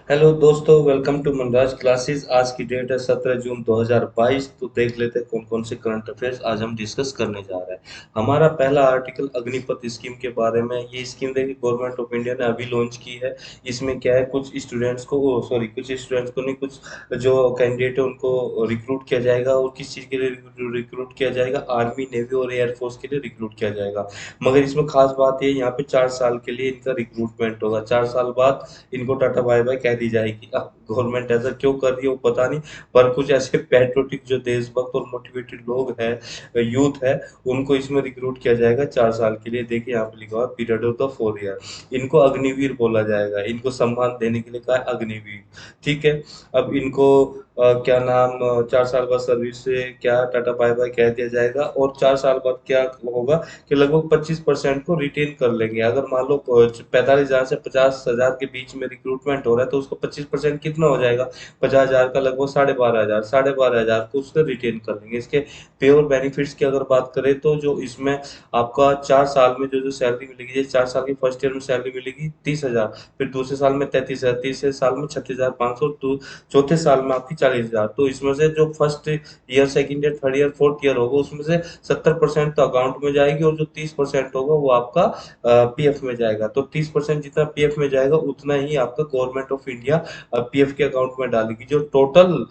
Hello दोस्तों, welcome to Manraj classes. आज की डेट है 17 जून 2022। तो देख लेते हैं कौन कौन से करंट अफेयर्स आज हम डिस्कस करने जा रहे हैं। हमारा पहला आर्टिकल अग्निपथ स्कीम के बारे में। ये स्कीम देखिए गवर्नमेंट ऑफ इंडिया ने अभी लॉन्च की है। इसमें क्या है, कुछ स्टूडेंट्स को, सॉरी, कुछ स्टूडेंट्स को नहीं, कुछ जो कैंडिडेट है उनको रिक्रूट किया जाएगा। और किस चीज़ के लिए रिक्रूट किया जाएगा? आर्मी, नेवी और एयरफोर्स के लिए रिक्रूट किया जाएगा। मगर इसमें खास बात ये, यहाँ पे 4 साल के लिए इनका रिक्रूटमेंट होगा। 4 साल बाद इनको टाटा बाय बाय कह दी जाएगी। अब गवर्नमेंट ऐसा क्यों कर रही है वो पता नहीं, पर कुछ ऐसे पैट्रियोटिक जो देशभक्त और मोटिवेटेड लोग हैं, यूथ है, उनको इसमें रिक्रूट किया जाएगा 4 साल के लिए। देखिए यहाँ पे लिखा हुआ पीरियड ऑफ द 4 ईयर। इनको अग्निवीर बोला जाएगा। इनको सम्मान देने के लिए कहा है अग्निवीर। ठीक है। अब इनको क्या नाम, 4 साल बाद सर्विस से क्या टाटा बाय बाय कह दिया जाएगा। और 4 साल बाद क्या होगा कि लगभग 25% को रिटेन कर लेंगे। अगर मान लो 45,000 से 50,000 के बीच में रिक्रूटमेंट हो रहा है तो उसको 25% कितना हो जाएगा? 50,000 का लगभग 12,500, 12,500 को उसको रिटेन कर लेंगे। इसके पे और बेनिफिट्स की अगर बात करें तो जो इसमें आपका 4 साल में जो जो सैलरी मिलेगी, जैसे 4 साल की फर्स्ट ईयर में सैलरी मिलेगी 30,000, फिर दूसरे साल में 33,000, तीसरे साल में 36,500, चौथे साल में आपकी 40,000। तो इसमें से जो first year, second year, third year, fourth year होगा उसमें से 70% तो अकाउंट में जाएगी और जो 30% होगा वो आपका पीएफ में जाएगा। तो 30% जितना पीएफ में जाएगा उतना ही आपका गवर्नमेंट ऑफ इंडिया पीएफ के अकाउंट में डालेगी। जो टोटल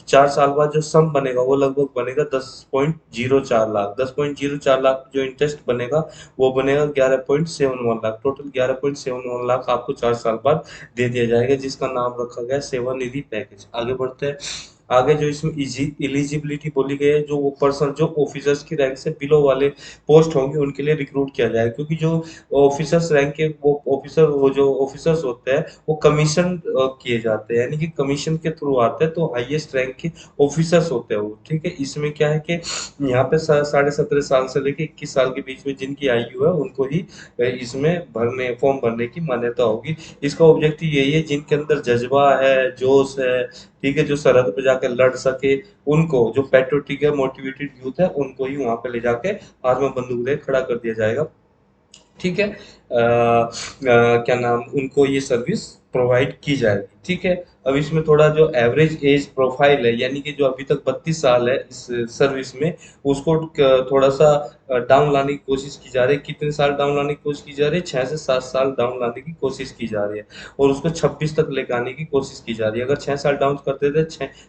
4 साल बाद जो सम बनेगा वो लगभग बनेगा 10.04 लाख। 10.04 लाख जो इंटरेस्ट बनेगा वो बनेगा 11.71 लाख। टोटल 11.71 लाख आपको 4 साल बाद दे दिया जाएगा, जिसका नाम रखा गया सेवानिधि पैकेज। आगे बढ़ते हैं। आगे जो इसमें एलिजिबिलिटी बोली गई है, जो वो पर्सन जो ऑफिसर्स की रैंक से बिलो वाले पोस्ट होंगे उनके लिए रिक्रूट किया जाएगा। क्योंकि जो ऑफिसर्स रैंक के वो ऑफिसर, वो जो ऑफिसर्स होते हैं वो कमीशन किए जाते हैं, यानी कि कमीशन के थ्रू आते हैं। तो हाईएस्ट रैंक के ऑफिसर्स होते हैं वो। ठीक है। इसमें क्या है कि यहाँ पे 17.5 साल से लेके 21 साल के बीच में जिनकी आयु है उनको ही इसमें भरने, फॉर्म भरने की मान्यता होगी। इसका ऑब्जेक्टिव यही है, जिनके अंदर जज्बा है, जोश है, ठीक है, जो सरहद पे जाके लड़ सके, उनको, जो पेट्रियोटिक है, मोटिवेटेड यूथ है, उनको ही वहां पे ले जाके हाथ में बंदूक दे खड़ा कर दिया जाएगा। ठीक है। क्या नाम, उनको ये सर्विस प्रोवाइड की जाएगी। ठीक है। अब इसमें थोड़ा जो एवरेज एज प्रोफाइल है, यानी कि जो अभी तक 32 साल है इस सर्विस में, उसको थोड़ा सा डाउन लाने की कोशिश की जा रही है। कितने साल डाउन लाने की कोशिश की जा रही है? 6 से 7 साल डाउन लाने की कोशिश की जा रही है। और उसको 26 तक लेकर आने की कोशिश की जा रही है। अगर 6 साल डाउन करते थे,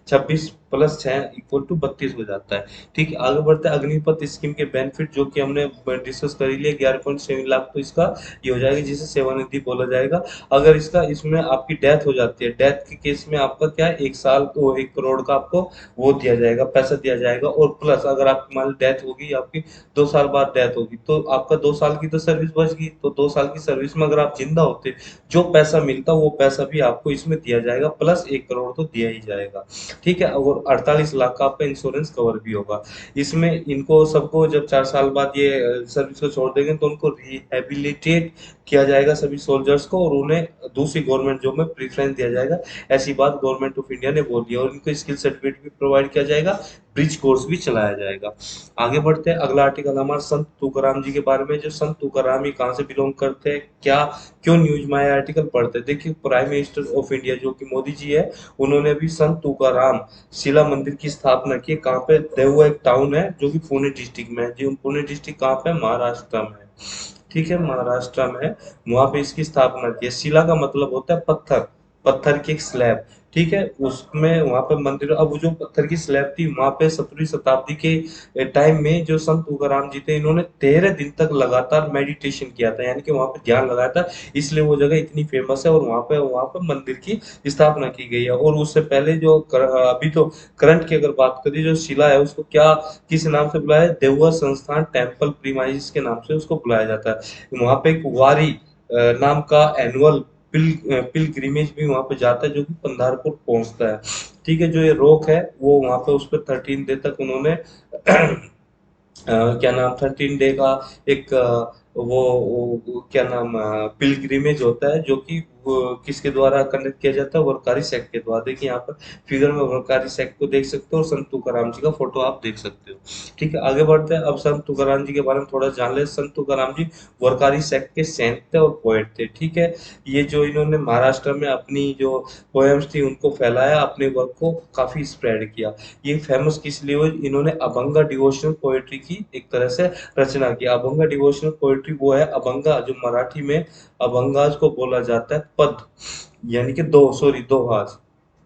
26 + 6 = 32 हो जाता है। ठीक है। आगे बढ़ते हैं। अग्निपथ स्कीम के बेनिफिट जो कि हमने डिस्कस कर ही लिया। 11.7 लाख तो इसका ये हो जाएगा, जिसे सेवानिधि बोला जाएगा। अगर इसका, इसमें आपकी डेथ हो जाती है, डेथ के केस में आपका क्या है, 1 साल को 1 करोड़ का आपको वो दिया जाएगा, पैसा दिया जाएगा। और प्लस अगर आपकी मान लो डेथ होगी, आपकी 2 साल बाद डेथ होगी, तो आपका 2 साल की तो सर्विस बच गई। तो 2 साल की सर्विस में अगर आप जिंदा होते, जो पैसा मिलता वो पैसा भी आपको इसमें दिया जाएगा, प्लस 1 करोड़ तो दिया ही जाएगा। ठीक है। और 48 लाख का आपका इंश्योरेंस कवर भी होगा। इसमें इनको सबको जब 4 साल बाद ये सर्विस को छोड़ देंगे तो उनको रिहेबिलिटेट किया जाएगा सभी सोल्जर्स को, और उन्हें दूसरी गवर्नमेंट जॉब में प्रेफरेंस दिया जाएगा। ऐसी बात गवर्नमेंट ऑफ इंडिया ने बोल दिया। और इनको स्किल सर्टिफिकेट भी प्रोवाइड किया जाएगा, ब्रिज कोर्स भी चलाया जाएगा। आगे बढ़ते हैं। अगला आर्टिकल हमारा संत तुकाराम जी के बारे में। जो संत तुकाराम ये कहाँ से बिलोंग करते हैं, क्या, क्यों न्यूज में आया आर्टिकल पढ़ते हैं। देखिए प्राइम मिनिस्टर ऑफ इंडिया जो कि मोदी जी है, उन्होंने भी संत तुकाराम शिला मंदिर की स्थापना की। कहाँ पे? देहुआ एक टाउन है जो कि पुणे डिस्ट्रिक्ट में है। जी पुणे डिस्ट्रिक्ट कहाँ पे? महाराष्ट्र में है। ठीक है, महाराष्ट्र में है। वहां पे इसकी स्थापना की है। शिला का मतलब होता है पत्थर, पत्थर की एक स्लैब। ठीक है। उसमें वहां पे मंदिर, अब वो जो पत्थर की स्लैब थी वहां पे 17वीं शताब्दी के टाइम में जो संत तुकाराम जी थे, इन्होंने 13 दिन तक लगातार मेडिटेशन किया था, यानी कि वहां पे ध्यान लगाया था। इसलिए वो जगह इतनी फेमस है। और वहां पे मंदिर की स्थापना की गई है। और उससे पहले जो अभी तो करंट की अगर बात करें, जो शिला है उसको क्या, किस नाम से बुलाया है? देवघर संस्थान टेम्पल प्रीमाइस के नाम से उसको बुलाया जाता है। वहां पे एक वारी नाम का एनुअल पिलग्रिमेज भी वहां पे जाता है, जो कि पंधारपुर पहुंचता है। ठीक है। जो ये रोक है वो वहां पे उस पर 13 डे तक उन्होंने क्या नाम, 13 डे का एक वो क्या नाम, पिलग्रिमेज होता है, जो कि किसके द्वारा कंडक्ट किया जाता है? वरकारी सेक्ट के द्वारा। देखिए यहाँ पर फिगर में वरकारी सेक्ट को देख सकते हो और संत तुकाराम जी का फोटो आप देख सकते हो। ठीक है, आगे बढ़ते हैं। अब संत तुकाराम जी के बारे में थोड़ा जान ले। संत तुकाराम जी वरकारी सेक्ट के सेंट थे और पोएट थे। ठीक है, ये जो इन्होंने महाराष्ट्र में अपनी जो पोएम्स थी उनको फैलाया, अपने वर्क को काफी स्प्रेड किया। ये फेमस किस लिए हुए? इन्होंने अभंगा डिवोशनल पोएट्री की एक तरह से रचना की। अभंगा डिवोशनल पोएट्री वो है, अभंगा जो मराठी में अभंगाज को बोला जाता है पद, यानी कि दोहाज।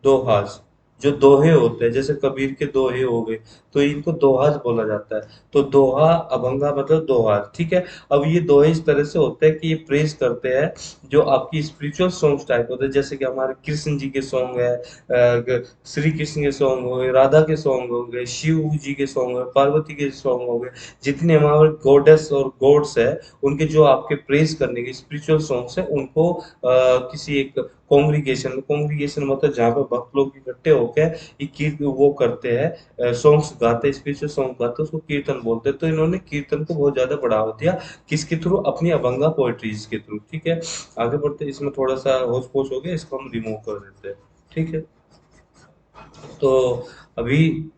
दोहाज जो दोहे होते हैं, जैसे कबीर के दोहे हो गए, तो इनको दोहाज बोला जाता है। तो दोहा अभंगा मतलब दोहाज। ठीक है, अब ये दोहे इस तरह से होते हैं कि ये प्रेज करते हैं जो आपकी स्पिरिचुअल सॉन्ग्स टाइप होते हैं, जैसे कि हमारे कृष्ण जी के सॉन्ग है, श्री कृष्ण के सॉन्ग हो गए, राधा के सॉन्ग हो गए, शिव जी के सॉन्ग हो गए, पार्वती के सॉन्ग हो गए। जितने हमारे गॉडेस और गॉड्स है, उनके जो आपके प्रेज करने के स्पिरिचुअल सॉन्ग्स है, उनको किसी एक कॉन्ग्रीगेशन मतलब जहाँ पे भक्त लोग इकट्ठे होकर वो करते हैं, सॉन्ग्स गाते हैं, स्पिरिचुअल सॉन्ग गाते हैं, उसको कीर्तन बोलते हैं। तो इन्होंने कीर्तन को बहुत ज्यादा बढ़ावा दिया, किसके थ्रू? अपनी अभंगा पोएट्रीज के थ्रू। ठीक है, आगे बढ़ते हैं। इसमें थोड़ा सा होश पोश हो गया, इसको हम रिमूव कर देते हैं। ठीक है, तो अभी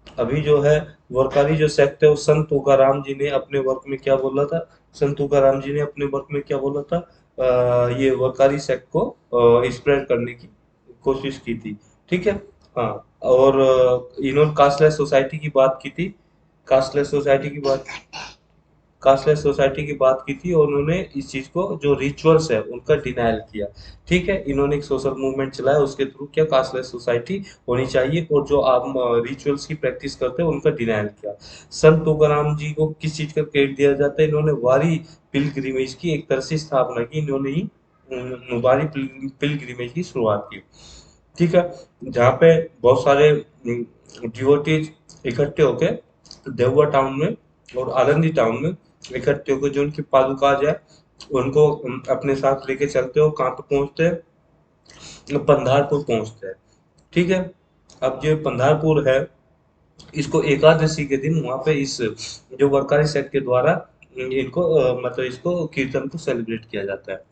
अभी जो है वरकारी जो सेक्ट है, वो संत तुकाराम जी ने अपने वर्क में क्या बोला था? संत तुकाराम जी ने अपने वर्क में क्या बोला था? ये वरकारी सेक्ट को स्प्रेड करने की कोशिश की थी। ठीक है, हाँ। और इन्होंने कास्टलेस सोसाइटी की बात की थी। कास्टलेस सोसाइटी की बात कास्टलेस सोसाइटी की बात की थी, और उन्होंने इस चीज को जो रिचुअल्स है उनका डिनायल किया। ठीक है, इन्होंने एक सोशल मूवमेंट चलाया, उसके थ्रू क्या कास्टलेस सोसाइटी होनी चाहिए, और जो आप रिचुअल्स की प्रैक्टिस करते हैं उनका डिनायल किया। संत तुकाराम जी को किस चीज का क्रेडिट दिया जाता है? इन्होंने वारी पिलग्रिमेज की एक तरह से स्थापना की, इन्होंने ही वारी पिलग्रिमेज की शुरुआत की। ठीक है, जहाँ पे बहुत सारे डिवोटीज इकट्ठे होके देवघर टाउन में और आनंदी टाउन में इकट्ठे होकर जो उनकी पादुकाज है उनको अपने साथ लेके चलते हो। कहाँ पे पहुंचते हैं? पंधारपुर पहुंचते हैं। ठीक है, अब जो पंधारपुर है, इसको एकादशी के दिन वहां पे इस जो वरकारी सेट के द्वारा इनको मतलब इसको कीर्तन को सेलिब्रेट किया जाता है।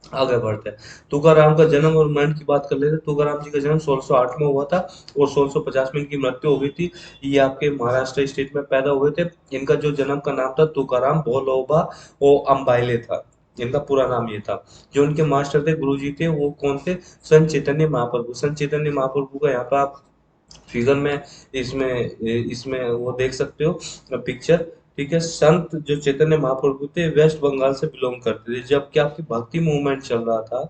आगे बढ़ते हैं। तुकाराम का जन्म और मरण की बात कर लेते हैं। तुकाराम जी का जन्म 1608 में हुआ था और 1650 में इनकी मृत्यु हो गई थी। ये आपके महाराष्ट्र स्टेट में पैदा हुए थे। इनका जो जन्म का नाम था तुकाराम भोलोबा ओ अम्बाइले था। इनका पूरा नाम ये था। जो उनके मास्टर थे, गुरुजी थे, वो कौन थे? संत चैतन्य महाप्रभु। संत चैतन्य महाप्रभु का यहाँ पे आप फिगर में इसमें इसमें वो देख सकते हो पिक्चर। ठीक है, संत जो चैतन्य महाप्रभु थे वेस्ट बंगाल से बिलोंग करते थे। जबकि आपकी भक्ति मूवमेंट चल रहा था,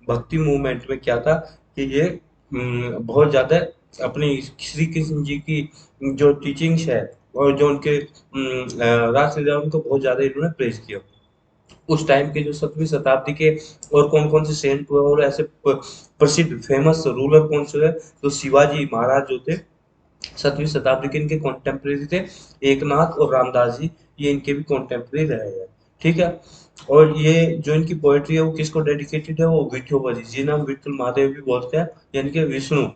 भक्ति मूवमेंट में क्या था कि ये बहुत ज्यादा अपनी श्री कृष्ण जी की जो टीचिंग्स है और जो उनके रास लीला, उनको बहुत ज्यादा इन्होंने प्रेज किया। उस टाइम के जो 7वीं शताब्दी के और कौन कौन से सेंट हुए और ऐसे प्रसिद्ध फेमस रूलर कौन से हुए, तो शिवाजी महाराज जो थे 7वीं शताब्दी के, इनके कॉन्टेम्परेरी थे। एकनाथ और रामदास जी, ये इनके भी कॉन्टेम्परेरी रहे हैं। ठीक है, और ये जो इनकी पोएट्री है वो किसको डेडिकेटेड है? वो विठोबा जी, जिन्हें हम विठल महादेव भी बोलते हैं, यानी कि विष्णु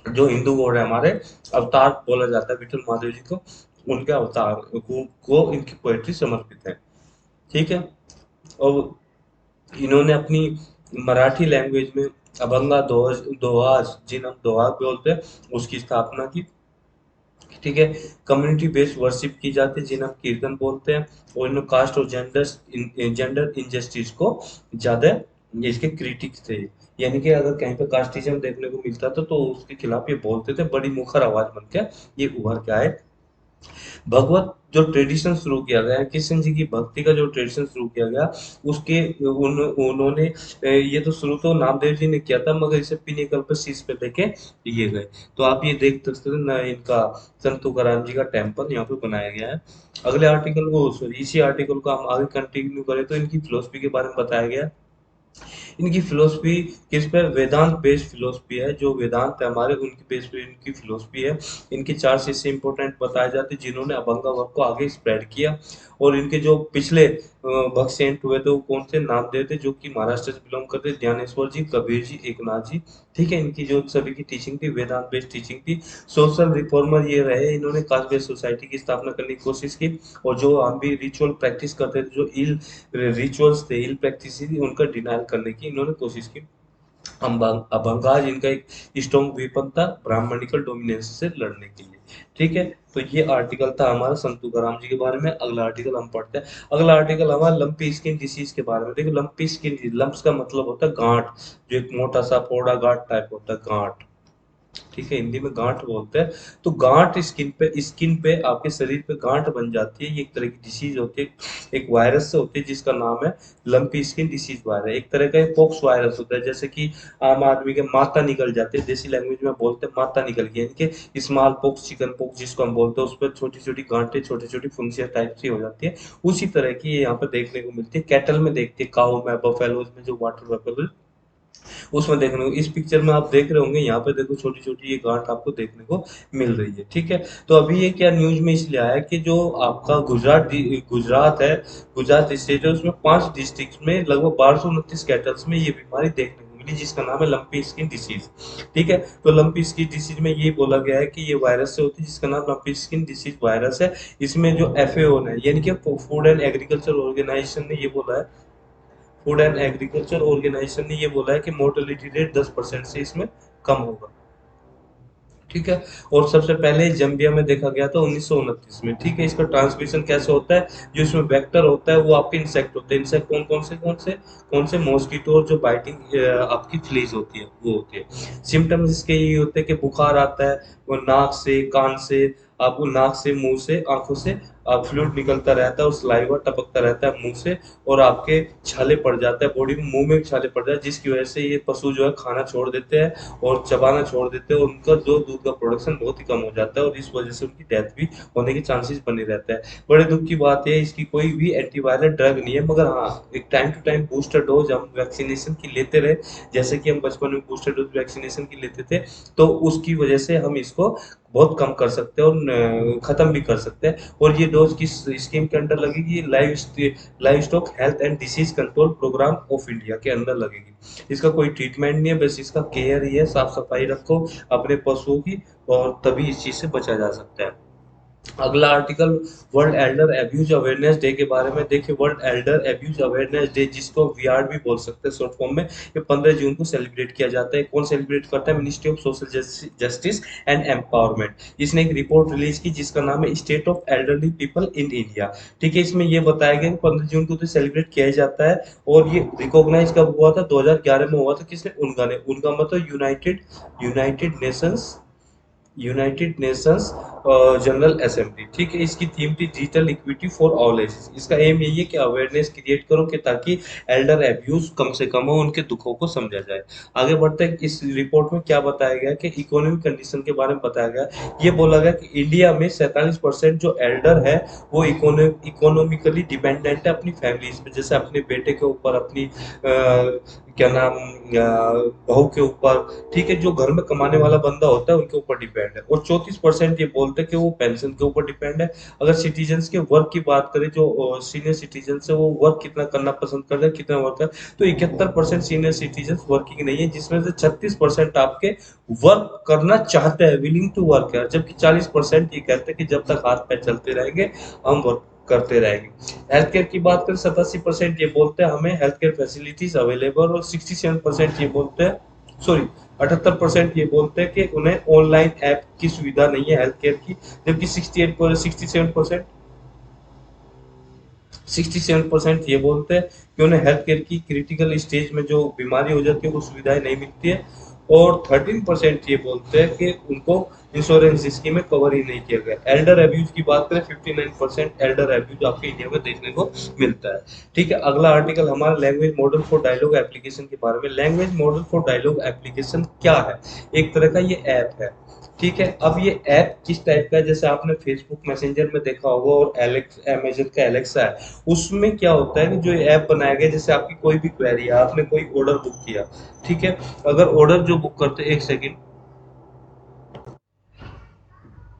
जो हिंदू गॉड है हमारे, अवतार बोला जाता है विठल महादेव जी को। उनके अवतार को इनकी पोएट्री समर्पित है। ठीक है, और इन्होंने अपनी मराठी लैंग्वेज में अभंगा दोहाज, जिन्हें हम दोहा बोलते हैं, उसकी स्थापना की। ठीक है, कम्युनिटी बेस्ड वर्शिप की जाती है, जिन्हें हम कीर्तन बोलते हैं। और इन्होंने कास्ट और जेंडर इंजस्टिस को ज्यादा इसके क्रिटिक्स थे। यानी कि अगर कहीं पे कास्टिज्म देखने को मिलता था तो उसके खिलाफ ये बोलते थे, बड़ी मुखर आवाज बन के ये उभर के आए। भगवत जो ट्रेडिशन शुरू किया गया है, कृष्ण जी की भक्ति का जो ट्रेडिशन शुरू किया गया, उसके उन्होंने ये तो शुरू तो नामदेव जी ने किया था, मगर इसे पिनेकल पर शीश पे लेके ये गए। तो आप ये देख सकते हैं ना, इनका संत तुकाराम जी का टेम्पल यहाँ पे बनाया गया है। अगले आर्टिकल को, सॉरी, इसी आर्टिकल को हम आगे कंटिन्यू करें तो इनकी फिलोसफी के बारे में बताया गया है। इनकी फिलोसफी किस पे, वेदांत बेस्ड फिलोसफी है, जो वेदांत है हमारे उनकी बेस पे इनकी फिलोसफी है। इनके चार शिष्य इंपॉर्टेंट बताए जाते हैं जिन्होंने अभंगा वर्ग को आगे स्प्रेड किया। और इनके जो पिछले भक्त सेंट हुए थे वो कौन से, नामदेव थे जो कि महाराष्ट्र से बिलोंग करते, ज्ञानेश्वर जी, कबीर जी, एकनाथ जी। ठीक है, इनकी जो सभी की टीचिंग थी वेदांत बेस्ड टीचिंग थी। सोशल रिफॉर्मर ये रहे, इन्होंने कास्ट बेस्ड सोसाइटी की स्थापना करने की कोशिश की। और जो हम भी रिचुअल प्रैक्टिस करते थे, जो इल रिचुअल्स थे, इल प्रैक्टिस थी, उनका डिनायल करने की इन्होंने कोशिश की। अभंगाज इनका एक स्ट्रॉन्ग वेपन था ब्राह्मणिकल डोमिनेंस से लड़ने के लिए। ठीक है, तो ये आर्टिकल था हमारा संत तुकाराम जी के बारे में। अगला आर्टिकल हम पढ़ते हैं। अगला आर्टिकल हमारा लंपी स्किन डिसीज के बारे में। देखो, लंपी स्किन, लंप्स का मतलब होता है गांठ, जो एक मोटा सा फोड़ा गांठ टाइप होता है, गांठ। ठीक है, हिंदी में गांठ बोलते हैं। तो गांठ स्किन पे आपके शरीर पे गांठ बन जाती है, ये एक तरह की डिसीज होती है, एक वायरस से होती है जिसका नाम है लंपी स्किन डिसीज वायरस। एक तरह का पॉक्स वायरस होता है, जैसे कि आम आदमी के माता निकल जाते हैं, देसी लैंग्वेज में बोलते हैं माता निकल गई, इनके स्मॉल पॉक्स, चिकन पॉक्स जिसको हम बोलते हैं, उस पर छोटी छोटी गांठें, छोटी छोटी फुंसिया टाइप की हो जाती है। उसी तरह की ये यहाँ पर देखने को मिलती है, कैटल में देखती है, काऊ में, बफेलोज में, जो वाटर बफेलो उसमें देखने को, इस पिक्चर में आप देख रहे होंगे, यहाँ पे देखो छोटी छोटी ये गांठ आपको देखने को मिल रही है। ठीक है, तो अभी ये क्या न्यूज में इसलिए आया कि जो आपका गुजरात है, गुजरात स्टेट है, उसमें 5 डिस्ट्रिक्ट में लगभग 1229 कैटल्स में ये बीमारी देखने को मिली, जिसका नाम है लंपी स्किन डिसीज। ठीक है, तो लंपी स्किन डिसीज में ये बोला गया है कि ये वायरस से होती है, जिसका नाम लंपी स्किन डिसीज वायरस है। इसमें जो एफएओ ने, यानी कि फूड एंड एग्रीकल्चर ऑर्गेनाइजेशन ने ये बोला है, फूड एंड एग्रीकल्चर ऑर्गेनाइजेशन ने ये बोला है कि मोर्टेलिटी रेट 10% से इसमें कम होगा। ठीक है, और सबसे पहले जंबिया में देखा गया था 1929 में। ठीक है, इसका ट्रांसमिशन कैसे होता है, जो इसमें वेक्टर होता है वो आपके इंसेक्ट होते हैं। इंसेक्ट कौन से मॉस्किटो, और जो बाइटिंग आपकी फ्लीज होती है वो होती है। सिम्टम्स इसके ये होते हैं कि बुखार आता है, वो नाक से, कान से, आपको नाक से, मुंह से, आंखों से फ्लूइड निकलता रहता है, और सलाइवा टपकता रहता है मुंह से, और आपके छाले पड़ जाता है बॉडी में, मुंह में भी छाले पड़ जाते हैं, जिसकी वजह से ये पशु जो है खाना छोड़ देते हैं और चबाना छोड़ देते हैं, और उनका जो दूध का प्रोडक्शन बहुत ही कम हो जाता है, और इस वजह से उनकी डेथ भी होने के चांसेस बने रहते हैं। बड़े दुख की बात है, इसकी कोई भी एंटीवायरल ड्रग नहीं है, मगर हाँ, एक time to time booster dose हम वैक्सीनेशन की लेते रहे, जैसे कि हम बचपन में बूस्टर डोज वैक्सीनेशन की लेते थे, तो उसकी वजह से हम इसको बहुत कम कर सकते हैं और खत्म भी कर सकते हैं। और ये डोज किस स्कीम के अंडर लगेगी, livestock health and disease control programme of India के अंदर लगेगी। इसका कोई ट्रीटमेंट नहीं है, बस इसका केयर ही है, साफ सफाई रखो अपने पशुओं की, और तभी इस चीज से बचा जा सकता है। अगला article world Elder abuse awareness day के बारे में। देखिए, world Elder abuse awareness day, जिसको वीआर भी बोल सकते हैं शॉर्ट फॉर्म में, ये 15 जून को सेलिब्रेट किया जाता है। कौन सेलिब्रेट करता है, ministry of social justice and empowerment. इसने एक रिपोर्ट रिलीज की जिसका नाम है state of elderly people in India. ठीक है, इसमें ये बताया गया कि 15 जून को तो सेलिब्रेट किया जाता है, और ये रिकॉग्नाइज कब हुआ था, 2011 में हुआ था। किसने, उनका ने, उनका मतलब United Nations, United Nations general assembly. ठीक है, इसकी थीम थी digital equity for all ages. इसका एम यही है कि अवेयरनेस क्रिएट करो कि ताकि एल्डर एब्यूज कम से कम हो, उनके दुखों को समझा जाए। आगे बढ़ते हैं, इस रिपोर्ट में क्या बताया गया कि इकोनॉमिक कंडीशन के बारे में बताया गया। ये बोला गया कि इंडिया में 47% जो एल्डर है वो इकोनॉमिकली डिपेंडेंट है अपनी फैमिलीज पे, जैसे अपने बेटे के ऊपर, अपनी क्या नाम, बहू के ऊपर। ठीक है, जो घर में कमाने वाला बंदा होता है उनके ऊपर डिपेंड है। और 34% ये बोलते हैं कि वो पेंशन के ऊपर डिपेंड है। अगर सिटीजन्स के वर्क की बात करें, जो सीनियर सिटीजन है वो वर्क कितना करना पसंद करते हैं, कितना वर्क है, तो 71% सीनियर सिटीजन वर्किंग नहीं है, जिसमें से 36% आपके वर्क करना चाहते हैं, विलिंग टू वर्क है, जबकि 40% ये कहते हैं कि जब तक हाथ पैर चलते रहेंगे हम वर्क करते रहेंगे। हेल्थ केयर की बात करें, 87% ये बोलते हैं हमें हेल्थ केयर फैसिलिटीज अवेलेबल, और 67% ये बोलते हैं, सॉरी, 78% ये बोलते हैं कि उन्हें ऑनलाइन ऐप की सुविधा नहीं है हेल्थ केयर की, जबकि 67% ये बोलते हैं कि उन्हें हेल्थ केयर की क्रिटिकल स्टेज में जो बीमारी हो जाती है वो सुविधाएं नहीं मिलती है। और 13% ये बोलते हैं कि उनको इंश्योरेंस स्कीम में कवर ही नहीं किया गया। एल्डर एब्यूज की बात करें, 59% एल्डर एब्यूज आपके इंडिया में देखने को मिलता है। ठीक है, अगला आर्टिकल हमारा language model for dialogue application के बारे में। Language model for dialogue application क्या है, एक तरह का ये ऐप है। ठीक है, अब ये ऐप किस टाइप का है, जैसे आपने फेसबुक मैसेंजर में देखा होगा और एलेक्स अमेज़न का एलेक्सा है, उसमें क्या होता है कि जो ये ऐप बनाया गया है, जैसे आपकी कोई भी क्वेरी है, आपने कोई ऑर्डर बुक किया, ठीक है? अगर ऑर्डर जो बुक करते, 1 सेकंड।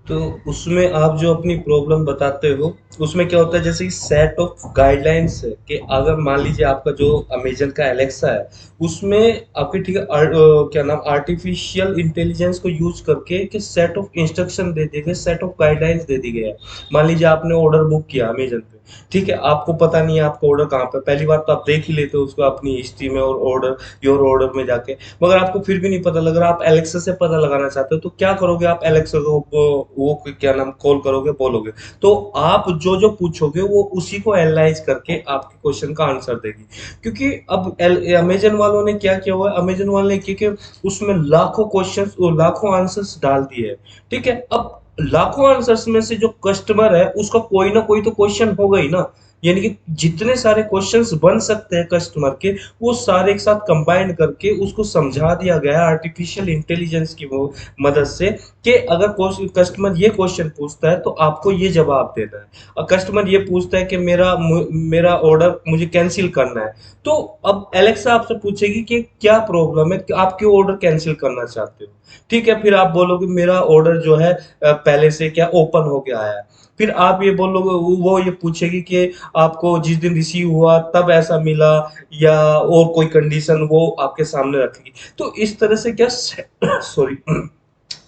तो उसमें आप जो अपनी प्रॉब्लम बताते हो, उसमें क्या होता है, जैसे कि सेट ऑफ गाइडलाइंस है कि अगर मान लीजिए आपका जो अमेजन का एलेक्सा है, उसमें आपके ठीक है क्या नाम आर्टिफिशियल इंटेलिजेंस को यूज करके कि सेट ऑफ इंस्ट्रक्शन दे दिए गए, सेट ऑफ गाइडलाइंस दे दी गई है। मान लीजिए आपने ऑर्डर बुक किया अमेजन पे, ठीक है, आपको पता नहीं है आपका ऑर्डर कहाँ पे, पहली बात तो आप देख ही लेते हो उसको अपनी हिस्ट्री में और ऑर्डर योर ऑर्डर में जाके, मगर आपको फिर भी नहीं पता लग रहा, आप एलेक्सा से पता लगाना चाहते हो, तो क्या करोगे, आप एलेक्सा को वो क्या नाम कॉल करोगे, बोलोगे, तो आप जो जो पूछोगे वो उसी को एनालाइज करके आपके क्वेश्चन का आंसर देगी। क्योंकि अब अमेजन वालों ने क्या किया हुआ है, अमेजन वालों ने क्योंकि उसमें लाखों क्वेश्चंस और लाखों आंसर्स डाल दिए हैं, ठीक है, अब लाखों आंसर्स में से जो कस्टमर है उसका कोई ना कोई तो क्वेश्चन होगा ही ना, यानी कि जितने सारे क्वेश्चंस बन सकते हैं कस्टमर के, वो सारे एक साथ कंबाइन करके उसको समझा दिया गया है आर्टिफिशियल इंटेलिजेंस की वो मदद से, कि अगर कस्टमर ये क्वेश्चन पूछता है तो आपको ये जवाब देना है, और कस्टमर ये पूछता है कि मेरा ऑर्डर मुझे कैंसिल करना है, तो अब एलेक्सा आपसे पूछेगी कि क्या प्रॉब्लम है, कि आप क्यों ऑर्डर कैंसिल करना चाहते हो, ठीक है, फिर आप बोलोगे मेरा ऑर्डर जो है पहले से क्या ओपन हो गया है, फिर आप ये बोलोगे, वो ये पूछेगी कि आपको जिस दिन रिसीव हुआ तब ऐसा मिला, या और कोई कंडीशन वो आपके सामने रखेगी। तो इस तरह से क्या सॉरी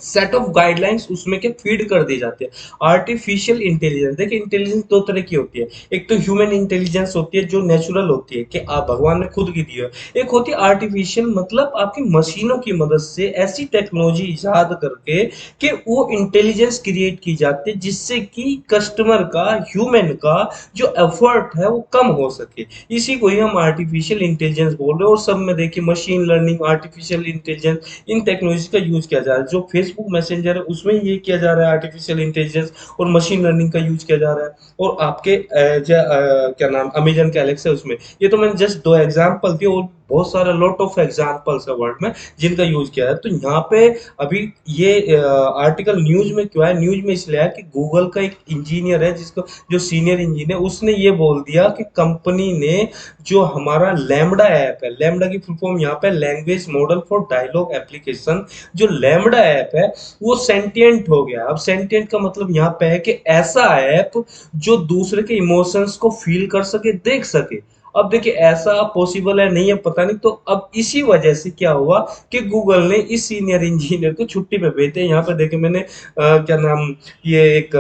सेट ऑफ गाइडलाइंस उसमें के फीड कर दी जाती है। आर्टिफिशियल इंटेलिजेंस, देखिए इंटेलिजेंस दो तरह की होती है, एक तो ह्यूमन इंटेलिजेंस होती है जो नेचुरल होती है कि आप भगवान ने खुद की दी है, एक होती है आर्टिफिशियल, मतलब आपकी मशीनों की मदद से ऐसी टेक्नोलॉजी इजाद करके कि वो इंटेलिजेंस क्रिएट की जाती है जिससे कि कस्टमर का, ह्यूमन का जो एफर्ट है वो कम हो सके, इसी को ही हम आर्टिफिशियल इंटेलिजेंस बोल रहे हैं। और सब में देखिए मशीन लर्निंग, आर्टिफिशियल इंटेलिजेंस, इन टेक्नोलॉजी का यूज किया जा रहा है, जो फेसबुक मैसेंजर है उसमें ये किया जा रहा है, आर्टिफिशियल इंटेलिजेंस और मशीन लर्निंग का यूज किया जा रहा है, और आपके क्या नाम अमेजन के एलेक्सा उसमें, ये तो मैंने जस्ट दो एग्जांपल दिए, और बहुत सारे लॉट ऑफ एग्जांपल्स है वर्ल्ड में जिनका यूज किया है। तो यहाँ पे अभी ये आर्टिकल न्यूज में क्यों है, न्यूज में इसलिए है कि गूगल का एक इंजीनियर है जिसको, जो सीनियर इंजीनियर, उसने ये बोल दिया कि कंपनी ने जो हमारा लैम्बडा ऐप है, लैम्बडा की फुल फॉर्म यहाँ पे language model for dialogue application, जो लैम्बडा ऐप है वो सेंटिएंट हो गया। अब सेंटिएंट का मतलब यहाँ पे है कि ऐसा ऐप जो दूसरे के इमोशंस को फील कर सके, देख सके। अब देखिए ऐसा पॉसिबल है नहीं है पता नहीं, तो अब इसी वजह से क्या हुआ कि गूगल ने इस सीनियर इंजीनियर को छुट्टी पे भेजे। यहाँ पे देखिए मैंने क्या नाम, ये एक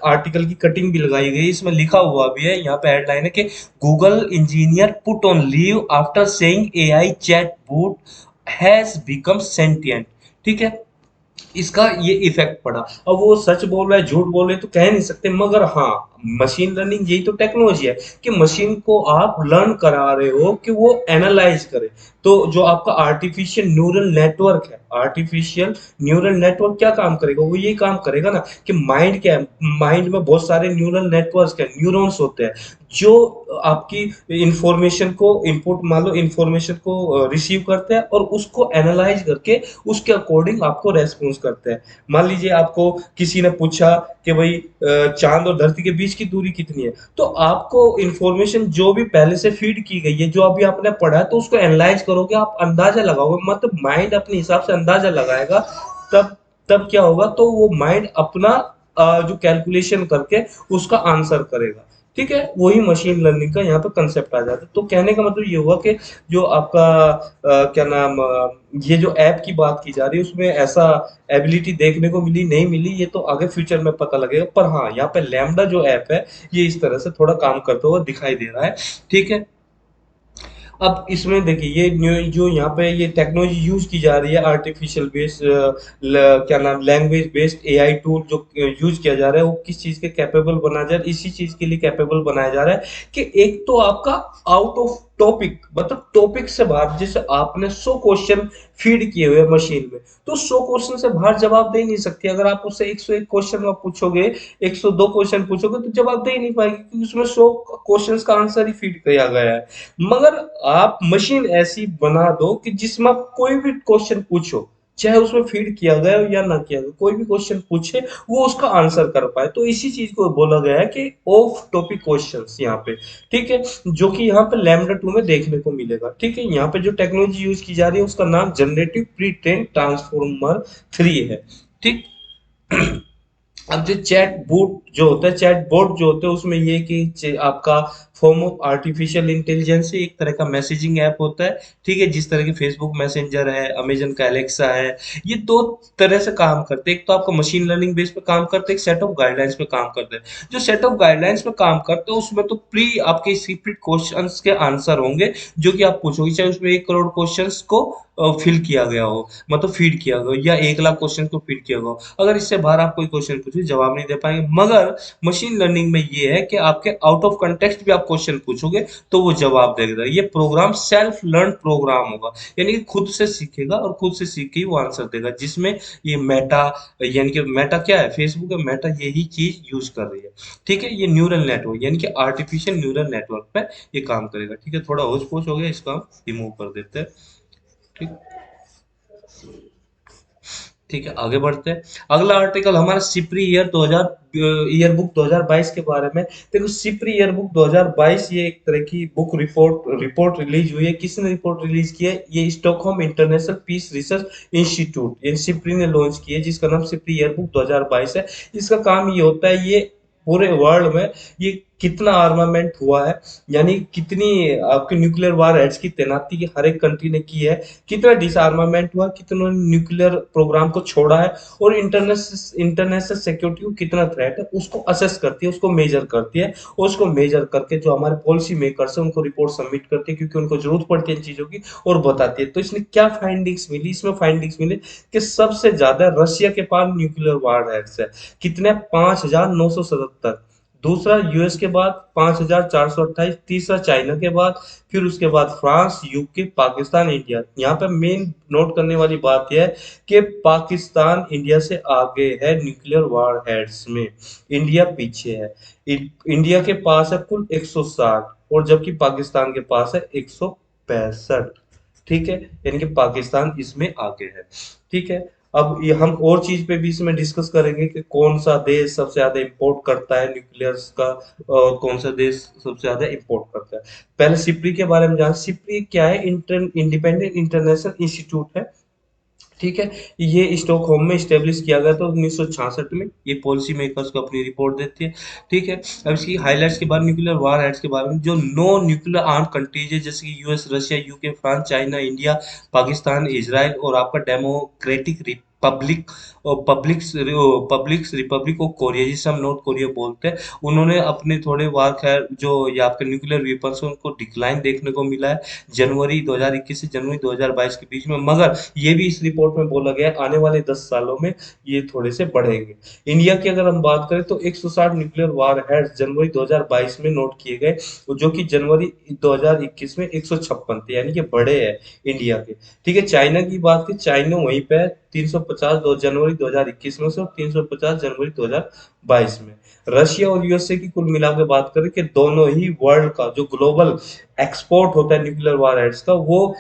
आर्टिकल की कटिंग भी लगाई गई, इसमें लिखा हुआ भी है, यहाँ पे हेडलाइन है कि Google engineer put on leave after saying AI chatbot has become sentient, ठीक है, इसका ये इफेक्ट पड़ा। अब वो सच बोल रहा है झूठ बोल रहे हैं तो कह नहीं सकते, मगर हाँ, मशीन लर्निंग यही तो टेक्नोलॉजी है कि मशीन को आप लर्न करा रहे हो कि वो एनालाइज करे। तो जो आपका आर्टिफिशियल न्यूरल नेटवर्क है, आर्टिफिशियल न्यूरल नेटवर्क क्या काम करेगा, वो यही काम करेगा ना कि माइंड क्या है, माइंड में बहुत सारे न्यूरल नेटवर्क है, न्यूरॉन्स होते हैं जो आपकी इंफॉर्मेशन को इनपुट, मान लो इंफॉर्मेशन को रिसीव करते हैं और उसको एनालाइज करके उसके अकॉर्डिंग आपको रेस्पॉन्स करते हैं। मान लीजिए आपको किसी ने पूछा कि भाई चांद और धरती के बीच की दूरी कितनी है, तो आपको इंफॉर्मेशन जो भी पहले से फीड की गई है, जो अभी आपने पढ़ा है, तो उसको एनालाइज करोगे, आप अंदाजा लगाओगे, मतलब माइंड अपने हिसाब से अंदाजा लगाएगा। तब तब क्या होगा, तो वो माइंड अपना जो कैलकुलेशन करके उसका आंसर करेगा, ठीक है, वही मशीन लर्निंग का यहाँ पे कंसेप्ट आ जाता है। तो कहने का मतलब ये हुआ कि जो आपका क्या नाम ये जो ऐप की बात की जा रही है उसमें ऐसा एबिलिटी देखने को मिली नहीं मिली, ये तो आगे फ्यूचर में पता लगेगा, पर हाँ यहाँ पे लैम्बडा जो ऐप है ये इस तरह से थोड़ा काम करता हुआ दिखाई दे रहा है, ठीक है। अब इसमें देखिए ये जो यहाँ पे ये टेक्नोलॉजी यूज की जा रही है, आर्टिफिशियल बेस्ड क्या नाम लैंग्वेज बेस्ड एआई टूल जो यूज किया जा रहा है, वो किस चीज के कैपेबल बनाया जा रहा है, इसी चीज के लिए कैपेबल बनाया जा रहा है कि एक तो आपका आउट ऑफ टॉपिक, मतलब टॉपिक से बाहर, जैसे आपने 100 क्वेश्चन फीड किए हुए मशीन में, तो 100 क्वेश्चन से बाहर जवाब दे नहीं सकती। अगर आप उससे 101 क्वेश्चन आप पूछोगे, 102 क्वेश्चन पूछोगे, तो जवाब दे ही नहीं पाएगी क्योंकि उसमें 100 क्वेश्चंस का आंसर ही फीड किया गया है। मगर आप मशीन ऐसी बना दो कि जिसमें आप कोई भी क्वेश्चन पूछो, चाहे उसमें फीड किया गया हो या ना किया गया, कोई भी क्वेश्चन पूछे वो उसका आंसर कर पाए। तो इसी चीज को बोला गया है कि ऑफ टॉपिक क्वेश्चंस यहाँ पे, ठीक है, जो कि यहाँ पे लैम्डा 2 में देखने को मिलेगा। ठीक है, यहाँ पे जो टेक्नोलॉजी यूज की जा रही है उसका नाम जनरेटिव प्री ट्रेन ट्रांसफॉर्मर 3 है। ठीक। अब जो चैट बोट जो होता है, चैट बोट जो होते हैं उसमें ये कि आपका फॉर्म ऑफ आर्टिफिशियल इंटेलिजेंस है, एक तरह का मैसेजिंग ऐप होता है। ठीक है, जिस तरह की फेसबुक मैसेंजर है, अमेजन का एलेक्सा है, ये दो तरह से काम करते हैं। एक तो आपका मशीन लर्निंग बेस पे काम करते हैं, एक सेट ऑफ गाइडलाइंस पे काम करते हैं। जो सेट ऑफ गाइडलाइंस पे काम करते हैं उसमें तो प्री आपके स्क्रिप्टेड क्वेश्चंस के आंसर होंगे जो कि आप पूछोगे, चाहे उसमें 1 करोड़ क्वेश्चंस को फिल किया गया हो, मतलब फीड किया गया हो, या 1 लाख क्वेश्चन को फीड किया गया हो। अगर इससे बाहर आप कोई क्वेश्चन पूछे जवाब नहीं दे पाएंगे। मगर मशीन लर्निंग में ये है कि आपके आउट ऑफ कंटेक्स्ट भी आप क्वेश्चन पूछोगे तो वो जवाब देगा। ये प्रोग्राम सेल्फ लर्न प्रोग्राम होगा, यानी कि खुद से सीखेगा और खुद से सीख के ही वो आंसर देगा। जिसमें ये मेटा, यानी कि मेटा क्या है, फेसबुक है, मेटा यही चीज यूज कर रही है। ठीक है, ये न्यूरल नेटवर्क यानी कि आर्टिफिशियल न्यूरल नेटवर्क पे ये काम करेगा। ठीक है, थोड़ा होच पोच हो गया, इसको हम रिमूव कर देते हैं। ठीक। ठीक है, आगे बढ़ते हैं। अगला आर्टिकल हमारा सिप्री ईयर 2000 ईयर बुक 2022 के बारे में। देखो, सिप्री ईयर बुक 2022 ये एक तरह की बुक रिपोर्ट रिलीज हुई है। किसने रिपोर्ट रिलीज की है? ये Stockholm International Peace Research Institute, ये सिप्री ने लॉन्च की है, जिसका नाम सिप्री ईयर बुक 2022 है। इसका काम ये होता है, ये पूरे वर्ल्ड में ये कितना आर्मामेंट हुआ है, यानी कितनी आपके न्यूक्लियर वार हेड्स की तैनाती की हर एक कंट्री ने की है, कितना डिसआर्मामेंट हुआ, कितना न्यूक्लियर प्रोग्राम को छोड़ा है, और इंटरनेशनल सिक्योरिटी को कितना थ्रेट है उसको असेस करती है, उसको मेजर करती है। और उसको मेजर करके जो हमारे पॉलिसी मेकर्स है उनको रिपोर्ट सबमिट करती है, क्योंकि उनको जरूरत पड़ती है इन चीजों की, और बताती है। तो इसने क्या फाइंडिंग्स मिली? इसमें फाइंडिंग्स मिली कि सबसे ज्यादा रशिया के पास न्यूक्लियर वार हेड्स है। कितने? 5,977। दूसरा यूएस के बाद 5,428, तीसरा चाइना के बाद, फिर उसके बाद फ्रांस, यूके, पाकिस्तान, इंडिया। यहाँ पे मेन नोट करने वाली बात यह है कि पाकिस्तान इंडिया से आगे है न्यूक्लियर वार हेड्स में, इंडिया पीछे है। इंडिया के पास है कुल 160, और जबकि पाकिस्तान के पास है 165। ठीक है, यानी कि पाकिस्तान इसमें आगे है। ठीक है, अब ये हम और चीज पे भी इसमें डिस्कस करेंगे कि कौन सा देश सबसे ज्यादा इंपोर्ट करता है न्यूक्लियर्स का, और कौन सा देश सबसे ज्यादा इंपोर्ट करता है। पहले सिप्री के बारे में जान। सिप्री क्या है? इंडिपेंडेंट इंटरनेशनल इंस्टीट्यूट है। ठीक है, ये स्टॉकहोम में स्टेब्लिश किया गया था 1966 में। ये पॉलिसी मेकर्स को अपनी रिपोर्ट देती है। ठीक है, अब इसकी हाइलाइट्स के बाद न्यूक्लियर वार हेड्स के बारे में, जो नो न्यूक्लियर आर्म कंट्रीज है जैसे कि US, Russia, UK, France, China, India, Pakistan, Israel और आपका डेमोक्रेटिक रिपब्लिक और पब्लिक रिपब्लिक ऑफ कोरिया, जिसे हम नॉर्थ कोरिया बोलते हैं, उन्होंने अपने थोड़े वार खैर जो ये आपके न्यूक्लियर वेपन्स हैं उनको डिक्लाइन देखने को मिला है जनवरी 2021 से जनवरी 2022 के बीच में। मगर ये भी इस रिपोर्ट में बोला गया है आने वाले 10 सालों में ये थोड़े से बढ़ेंगे। इंडिया की अगर हम बात करें तो 160 न्यूक्लियर वार हेड्स जनवरी 2022 में नोट किए गए, जो कि जनवरी 2021 में 156 थे, यानी कि बड़े हैं इंडिया के। ठीक है, चाइना की बात की, चाइना वहीं पे है 350 जनवरी 2021 में से, और 350 जनवरी 2022 में। रशिया और यूएसए की कुल मिला के बात करें कि दोनों ही वर्ल्ड का जो ग्लोबल एक्सपोर्ट होता है न्यूक्लियर वार हेड्स का, वो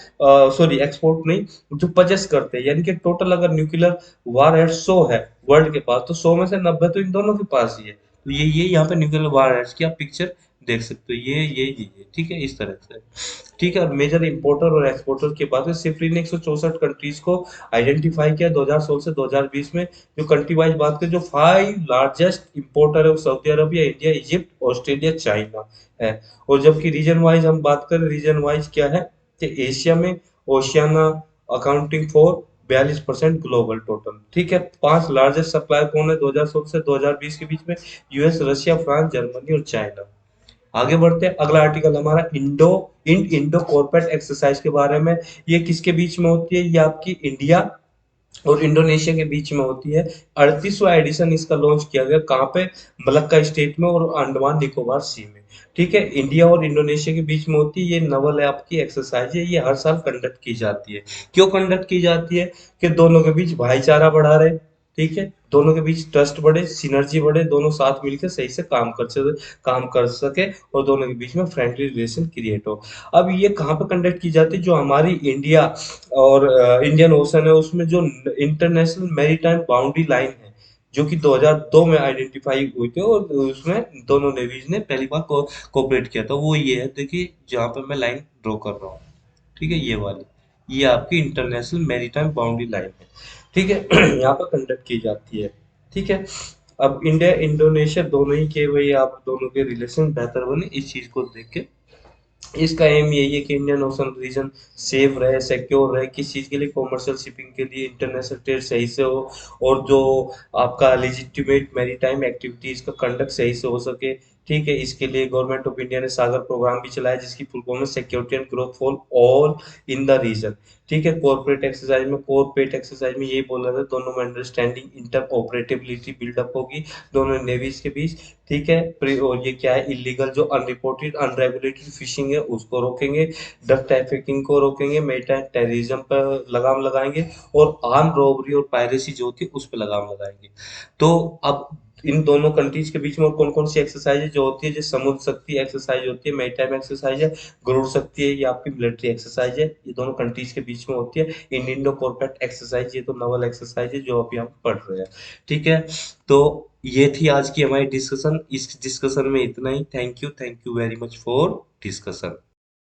सॉरी एक्सपोर्ट नहीं, जो परचेस करते हैं, यानी कि टोटल अगर न्यूक्लियर वार हेड 100 है वर्ल्ड के पास, तो 100 में से 90 तो इन दोनों के पास ही है। तो ये यहाँ पे न्यूक्लियर वार हेड्स की आप पिक्चर देख सकते हो, ये ठीक है, इस तरह से। ठीक है, अब मेजर इंपोर्टर और एक्सपोर्टर की बात है। सिप्री ने 164 कंट्रीज को आइडेंटिफाई किया 2016 से 2020 में। जो कंट्री वाइज बात करें, जो 5 लार्जेस्ट इंपोर्टर है वो Saudi Arabia, India, Egypt, Australia, China है। और जबकि रीजन वाइज हम बात करें, रीजन वाइज क्या है कि एशिया में Oceania accounting for 42% global total. ठीक है, 5 लार्जेस्ट सप्लायर कौन है 2016 से 2020 के बीच में? यूएस, रशिया, फ्रांस, जर्मनी और चाइना। आगे बढ़ते हैं, अगला आर्टिकल हमारा इंडो कॉर्पोरेट एक्सरसाइज के बारे में। ये किसके बीच में होती है? ये आपकी इंडिया और इंडोनेशिया के बीच में होती है। 38वां एडिशन इसका लॉन्च किया गया, कहाँ पे? मलक्का स्टेट में और अंडमान निकोबार सी में। ठीक है, इंडिया और इंडोनेशिया के बीच में होती है। ये नवल है आपकी एक्सरसाइज है, ये हर साल कंडक्ट की जाती है। क्यों कंडक्ट की जाती है? कि दोनों के बीच भाईचारा बढ़ा रहे। ठीक है, दोनों के बीच ट्रस्ट बढ़े, सिनर्जी बढ़े, दोनों साथ मिलकर सही से काम कर सके और दोनों के बीच में फ्रेंडली रिलेशन क्रिएट हो। अब ये कहाँ पे कंडक्ट की जाती है? जो हमारी इंडिया और इंडियन ओशन है, उसमें जो इंटरनेशनल मैरीटाइम बाउंड्री लाइन है, जो कि 2002 में आइडेंटिफाई हुई थी, और उसमें दोनों नेवीज ने पहली बार कोऑपरेट किया था। वो ये है, देखिए जहाँ पे मैं लाइन ड्रॉ कर रहा हूँ, ठीक है, ये वाली, ये आपकी इंटरनेशनल मैरीटाइम बाउंड्री लाइन है, ठीक है। यहाँ पर कंडक्ट की जाती है, ठीक है। अब इंडिया इंडोनेशिया दोनों ही के वही, आप दोनों के रिलेशन बेहतर बने, इस चीज को देख के इसका एम यही है कि इंडियन ओशन रीजन सेफ रहे, सिक्योर रहे, किस चीज़ के लिए? कॉमर्शियल शिपिंग के लिए, इंटरनेशनल ट्रेड सही से हो, और जो आपका लेजिटिमेट मैरीटाइम एक्टिविटीज का कंडक्ट सही से हो सके, ठीक है। इसके लिए गवर्नमेंट ऑफ इंडिया ने सागर प्रोग्राम भी चलाया, जिसकी फुल फॉर्म है security and growth for all in the region, ठीक है। कॉर्पोरेट एक्सरसाइज में यही बोल रहे थे, दोनों में अंडरस्टैंडिंग इंटर ऑपरेटिबिलिटी बिल्डअप होगी दोनों नेवीज के बीच, ठीक है। और ये क्या है? इलीगल जो अनरिपोर्टेड अनरेगुलेटेड फिशिंग है उसको रोकेंगे, ड्रग ट्रैफिकिंग को रोकेंगे, मेरीटाइम टेररिज्म पर लगाम लगाएंगे, और आर्म रॉबरी और पायरेसी जो होती है उस पर लगाम लगाएंगे। तो अब इन दोनों कंट्रीज के बीच में और कौन कौन सी एक्सरसाइज जो होती है? जो समुद्र शक्ति एक्सरसाइज होती है, मेरीटाइम एक्सरसाइज है, गरुड़ शक्ति है, ये आपकी मिलिट्री एक्सरसाइज है, ये दोनों कंट्रीज के बीच में होती है। इंडियन कॉर्पोरेट एक्सरसाइज, ये तो नवल एक्सरसाइज है जो अभी हम पढ़ रहे हैं, ठीक है। तो ये थी आज की हमारी डिस्कशन। इस डिस्कशन में इतना ही। Thank you very much for discussion.